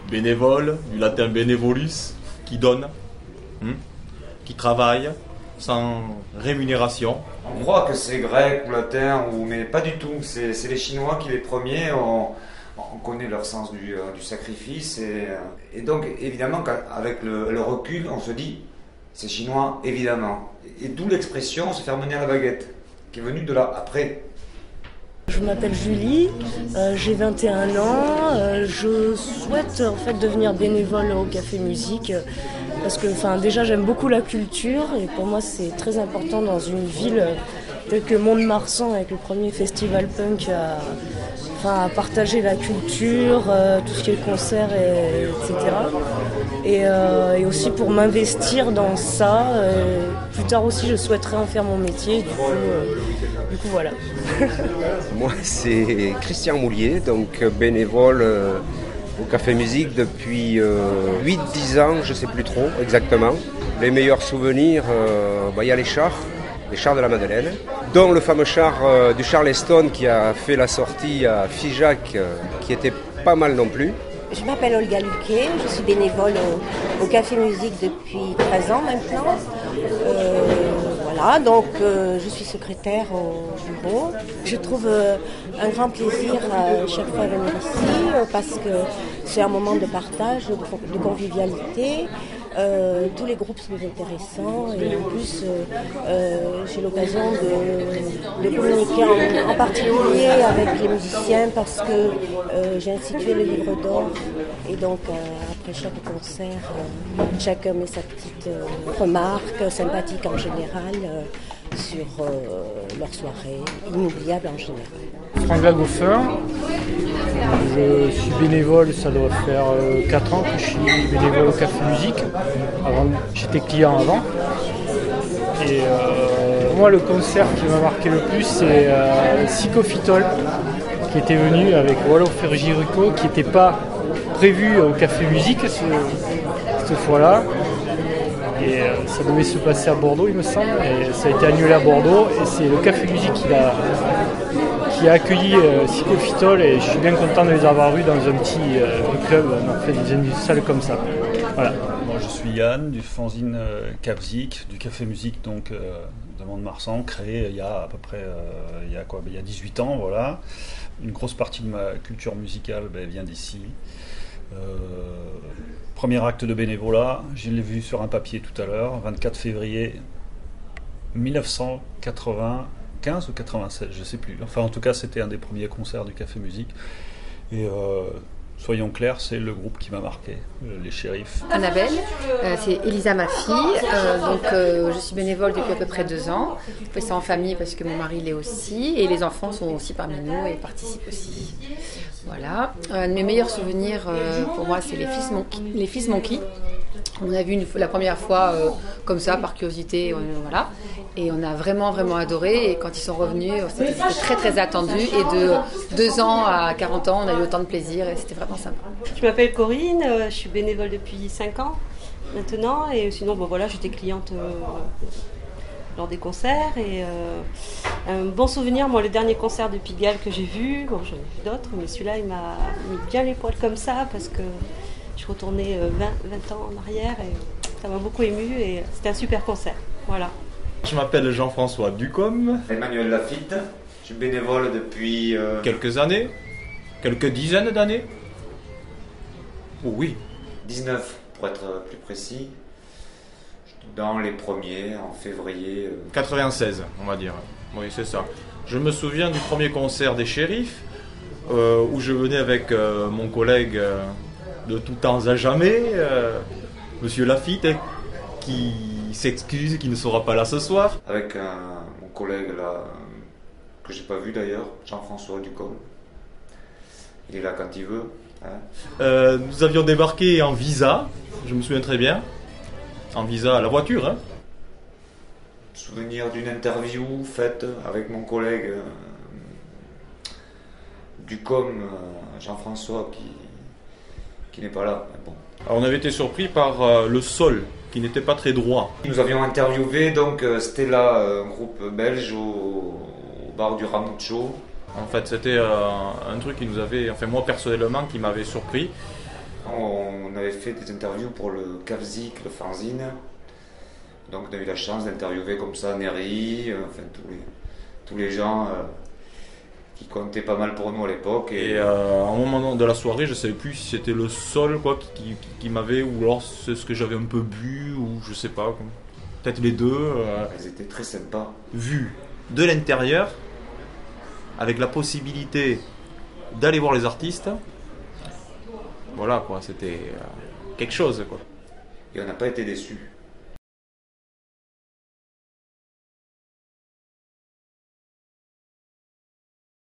bénévole, du latin benevolus, qui donne, qui travaille sans rémunération. On croit que c'est grec ou latin, mais pas du tout. C'est les Chinois qui les premiers on connaît leur sens du sacrifice. Et donc, évidemment, avec le recul, on se dit, c'est chinois, évidemment. Et d'où l'expression se faire mener à la baguette, qui est venue de là, après. Je m'appelle Julie, j'ai 21 ans, je souhaite en fait devenir bénévole au Café Musique parce que déjà j'aime beaucoup la culture et pour moi c'est très important dans une ville telle que Mont-de-Marsan avec le premier festival punk à partager la culture, tout ce qui est concert, etc. Et aussi pour m'investir dans ça. Plus tard aussi je souhaiterais en faire mon métier, du coup voilà. Moi c'est Christian Moulier, donc bénévole au Café Musique depuis 8-10 ans, je ne sais plus trop exactement. Les meilleurs souvenirs, il y a les chars de la Madeleine, dont le fameux char du Charleston qui a fait la sortie à Figeac, qui était pas mal non plus. Je m'appelle Olga Luquet, je suis bénévole au Café Musique depuis 13 ans maintenant. Voilà, donc je suis secrétaire au bureau. Je trouve un grand plaisir à chaque fois à venir ici parce que c'est un moment de partage, de convivialité. Tous les groupes sont intéressants et en plus j'ai l'occasion de communiquer en particulier avec les musiciens parce que j'ai institué le livre d'or et donc après chaque concert chacun met sa petite remarque sympathique en général sur leur soirée, inoubliable en général. Franck Lagoffer, je suis bénévole, ça doit faire 4 ans que je suis bénévole au Café Musique. J'étais client avant. Et pour moi, le concert qui m'a marqué le plus, c'est Psychophytol, qui était venu avec Wallo Fergirico, qui n'était pas prévu au Café Musique cette fois-là. Et ça devait se passer à Bordeaux, il me semble, et ça a été annulé à Bordeaux. Et c'est le Café Musique qui a accueilli Psychophytol, et je suis bien content de les avoir eus dans un petit club, dans une salle comme ça. Voilà. Moi, je suis Yann, du fanzine Capzik, du Café Musique, donc de Mont-de-Marsan, créé il y a à peu près il y a 18 ans, voilà. Une grosse partie de ma culture musicale vient d'ici. Premier acte de bénévolat, je l'ai vu sur un papier tout à l'heure, 24 février 1995 ou 96, je ne sais plus. Enfin, en tout cas, c'était un des premiers concerts du Café Musique. Et soyons clairs, c'est le groupe qui m'a marqué, les Shérifs. Annabelle, c'est Elisa ma fille, je suis bénévole depuis à peu près 2 ans. Je fais ça en famille parce que mon mari l'est aussi, et les enfants sont aussi parmi nous et participent aussi. Voilà. Un de mes meilleurs souvenirs pour moi, c'est les Fils Monkey. On a vu la première fois comme ça, par curiosité, voilà. Et on a vraiment, vraiment adoré. Et quand ils sont revenus, c'était très, très attendu. Et de 2 ans à 40 ans, on a eu autant de plaisir et c'était vraiment sympa. Je m'appelle Corinne, je suis bénévole depuis 5 ans maintenant. Et sinon, j'étais cliente lors des concerts. Et un bon souvenir, moi, le dernier concert de Pigalle que j'ai vu, j'en ai vu d'autres, mais celui-là, il m'a mis bien les poils comme ça parce que je retournais 20 ans en arrière et ça m'a beaucoup ému et c'était un super concert. Voilà. Je m'appelle Jean-François Ducombe. Emmanuel Lafitte, je suis bénévole depuis quelques années, quelques dizaines d'années. Oh oui. 19 pour être plus précis. Dans les premiers, en février. 96, on va dire. Oui, c'est ça. Je me souviens du premier concert des Shérifs où je venais avec mon collègue de tout temps à jamais, Monsieur Lafitte, qui s'excuse, qui ne sera pas là ce soir. Avec mon collègue là, que j'ai pas vu d'ailleurs, Jean-François Ducombe. Il est là quand il veut. Hein. Nous avions débarqué en visa, je me souviens très bien, en visa à la voiture. Hein. Souvenir d'une interview faite avec mon collègue Ducombe, Jean-François, qui n'est pas là. Mais bon. Alors, on avait été surpris par le sol qui n'était pas très droit. Nous avions interviewé donc Stella, un groupe belge au bar du Ramucho. En fait, c'était un truc qui nous avait, enfin moi personnellement, qui m'avait surpris. On avait fait des interviews pour le Kavzik, le fanzine. Donc on a eu la chance d'interviewer comme ça Neri, enfin tous les gens qui comptaient pas mal pour nous à l'époque. Et à un moment de la soirée, je ne savais plus si c'était le sol quoi, qui m'avait, ou alors c'est ce que j'avais un peu bu, ou je sais pas. Peut-être les deux. Elles étaient très sympas. Vu de l'intérieur, avec la possibilité d'aller voir les artistes, voilà quoi, c'était quelque chose quoi. Et on n'a pas été déçus.